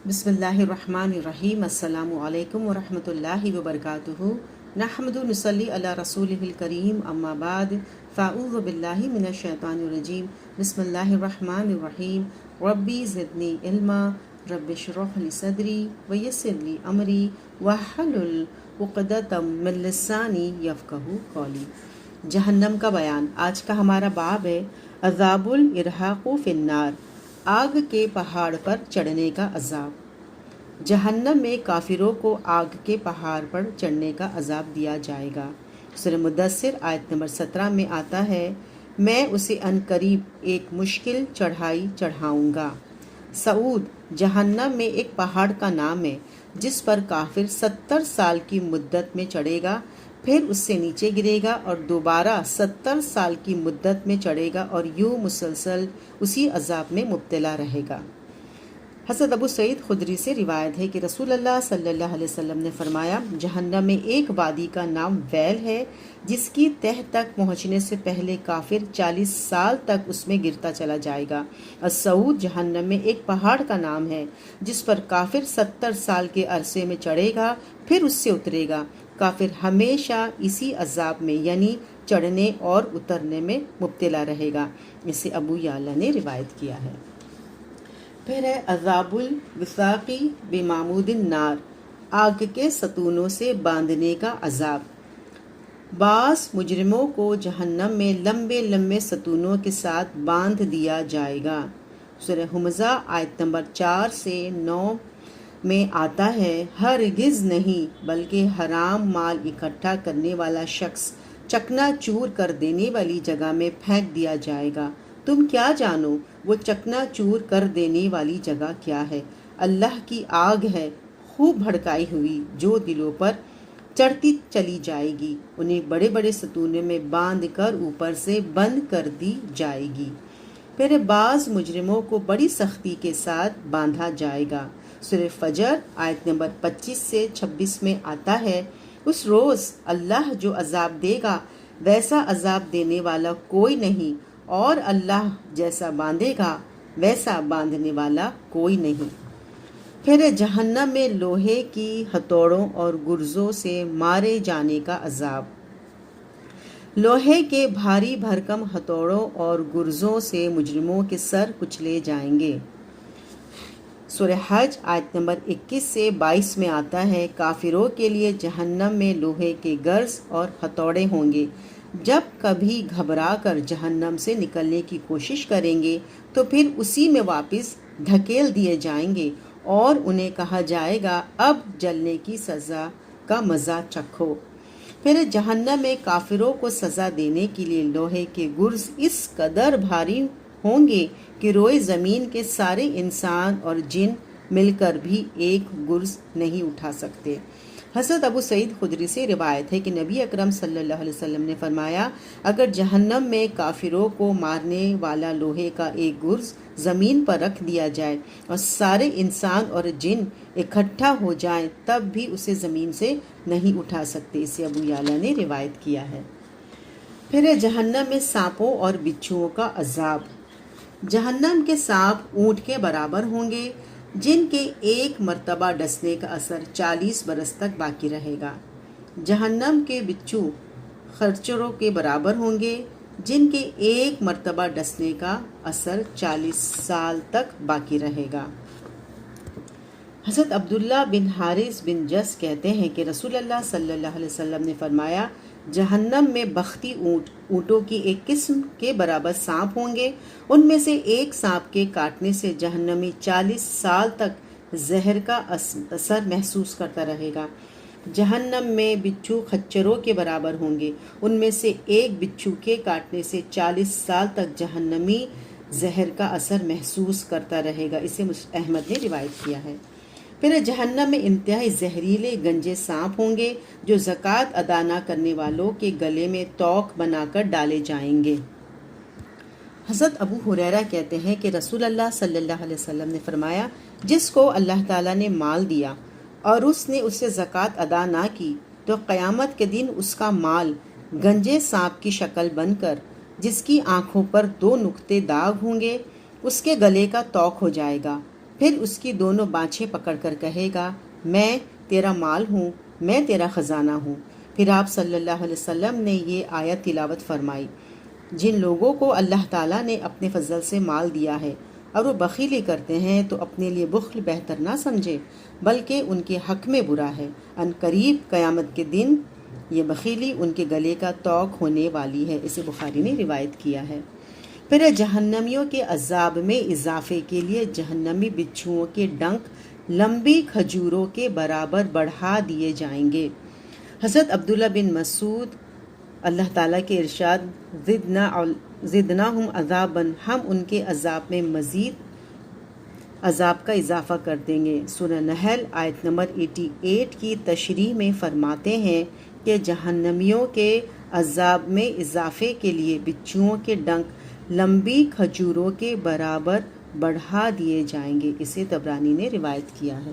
बिस्मिल्लाहिर्रहमानिर्रहीम। अस्सलामु अलैकुम वरहमतुल्लाहि वबरकातुहू। नहमदु नुसल्ली अला रसूलिहिल करीम, अम्मा बाद, फ़अऊज़ु बिल्लाहि मिनश शैतानिर रजीम। बिस्मिल्लाहिर्रहमानिर्रहीम। रब्बी ज़िदनी इल्मा, रब्बि इश्रह ली सदरी व यस्सिर ली अमरी वहलुल उक़दतम मिन लिसानी यफ़क़हू क़ौली। जहन्नम का बयान। आज का हमारा बाब है अज़ाबुल इरहाक़ु फ़िन्नार, आग के पहाड़ पर चढ़ने का अजाब। जहन्नम में काफिरों को आग के पहाड़ पर चढ़ने का अजाब दिया जाएगा। सूरह मुद्दस्सिर आयत नंबर 17 में आता है, मैं उसे अनकरीब एक मुश्किल चढ़ाई चढ़ाऊंगा। सऊद जहन्नम में एक पहाड़ का नाम है जिस पर काफिर 70 साल की मुद्दत में चढ़ेगा, फिर उससे नीचे गिरेगा और दोबारा 70 साल की मुद्दत में चढ़ेगा और यूं मुसलसल उसी अजाब में मुब्तला रहेगा। हज़रत अबू सईद खुदरी से रिवायत है कि रसूलुल्लाह सल्लल्लाहु अलैहि वसल्लम ने फरमाया, जहन्नम में एक वादी का नाम वैल है जिसकी तह तक पहुंचने से पहले काफिर 40 साल तक उसमें गिरता चला जाएगा। और सऊद जहन्नम में एक पहाड़ का नाम है जिस पर काफिर 70 साल के अरसे में चढ़ेगा, फिर उससे उतरेगा। काफिर हमेशा इसी अजाब में यानी चढ़ने और उतरने में मुब्तला रहेगा। इसे अबू याला ने रिवायत किया है। फिर है अज़ाबुल विसाक़ी बिमामूदिन नार, आग के सतूनों से बांधने का अजाब। बास मुजरिमों को जहन्नम में लंबे लंबे सतूनों के साथ बांध दिया जाएगा। सूरह हुमज़ा आयत नंबर 4 से 9 में आता है, हरगिज़ नहीं बल्कि हराम माल इकट्ठा करने वाला शख्स चकनाचूर कर देने वाली जगह में फेंक दिया जाएगा। तुम क्या जानो वो चकनाचूर कर देने वाली जगह क्या है? अल्लाह की आग है, खूब भड़काई हुई, जो दिलों पर चढ़ती चली जाएगी। उन्हें बड़े बड़े सतूनों में बांध कर ऊपर से बंद कर दी जाएगी। फिर बाज मुजरिमों को बड़ी सख्ती के साथ बांधा जाएगा। सूरह फजर आयत नंबर 25 से 26 में आता है, उस रोज़ अल्लाह जो अजाब देगा वैसा अजाब देने वाला कोई नहीं, और अल्लाह जैसा बांधेगा वैसा बांधने वाला कोई नहीं। फिर जहन्नम में लोहे की हथौड़ों और गुर्जों से मारे जाने का अजाब। लोहे के भारी भरकम हथौड़ों और गुर्जों से मुजरिमों के सर कुचले जाएंगे। सूरह हज आयत नंबर 21 से 22 में आता है, काफिरों के लिए जहन्नम में लोहे के गर्ज और हथौड़े होंगे। जब कभी घबरा कर जहन्नम से निकलने की कोशिश करेंगे तो फिर उसी में वापस धकेल दिए जाएंगे और उन्हें कहा जाएगा, अब जलने की सज़ा का मज़ा चखो। फिर जहन्नम में काफिरों को सज़ा देने के लिए लोहे के गुर्ज इस कदर भारी होंगे कि रोए ज़मीन के सारे इंसान और जिन मिलकर भी एक गुर्ज नहीं उठा सकते। हज़रत अबू सईद खुदरी से रिवायत है कि नबी अकरम सल्लल्लाहु अलैहि वसल्लम ने फरमाया, अगर जहन्नम में काफिरों को मारने वाला लोहे का एक गुर्ज ज़मीन पर रख दिया जाए और सारे इंसान और जिन इकट्ठा हो जाएं, तब भी उसे ज़मीन से नहीं उठा सकते। इसे अबू याला ने रिवायत किया है। फिर जहन्नम में सांपों और बिच्छुओं का अजाब। जहन्नम के सांप ऊंट के बराबर होंगे जिनके एक मर्तबा डसने का असर 40 बरस तक बाकी रहेगा। जहन्नम के बिच्छू खरचरों के बराबर होंगे जिनके एक मर्तबा डसने का असर 40 साल तक बाकी रहेगा। हज़रत अब्दुल्ला बिन हारिस बिन जस कहते हैं कि रसूलुल्लाह सल्लल्लाहु अलैहि वसल्लम ने फरमाया, जहन्नम में बख्ती ऊँटों की एक किस्म के बराबर सांप होंगे। उनमें से एक सांप के काटने से जहन्नमी 40 साल तक जहर का असर महसूस करता रहेगा। जहन्नम में बिच्छू खच्चरों के बराबर होंगे। उनमें से एक बिच्छू के काटने से 40 साल तक जहन्नमी जहर का असर महसूस करता रहेगा। इसे अहमद ने रिवायत किया है। फिर जहन्नम में इंतहाई जहरीले गंजे सांप होंगे जो ज़कात अदा न करने वालों के गले में तोक बनाकर डाले जाएंगे। हज़रत अबू हुरैरा कहते हैं कि रसूलुल्लाह सल्लल्लाहु अलैहि वसल्लम ने फरमाया, जिसको अल्लाह ताला ने माल दिया और उसने उससे ज़कात अदा ना की तो क़यामत के दिन उसका माल गंजे सांप की शक्ल बनकर, जिसकी आँखों पर 2 नुक्ते दाग होंगे, उसके गले का तोक हो जाएगा। پھر اس کی دونوں بانچھیں پکڑ کر کہے گا میں تیرا مال ہوں، میں تیرا خزانہ ہوں۔ پھر آپ صلی اللہ علیہ وسلم نے یہ آیت تلاوت فرمائی، جن لوگوں کو اللہ تعالیٰ نے اپنے فضل سے مال دیا ہے اور وہ بخیلی کرتے ہیں تو اپنے لیے بخل بہتر نہ سمجھے بلکہ ان کے حق میں برا ہے۔ ان قریب قیامت کے دن یہ بخیلی ان کے گلے کا طوق ہونے والی ہے۔ اسے بخاری نے روایت کیا ہے۔ پھر جہنمیوں کے عذاب میں اضافے کے لیے جہنمی بچھوؤں کے ڈنک لمبی کھجوروں کے برابر بڑھا دیے جائیں گے۔ حضرت عبداللہ بن مسعود اللہ تعالیٰ کے ارشاد زدناہم عذابا، ہم ان کے عذاب میں مزید عذاب کا اضافہ کر دیں گے۔ سورہ نحل آیت نمبر 88 کی تشریح میں فرماتے ہیں کہ جہنمیوں کے عذاب میں اضافے کے لیے بچھوؤں کے ڈنک لمبی کھجوروں کے برابر بڑھا دیے جائیں گے۔ اسے طبرانی نے روایت کیا ہے۔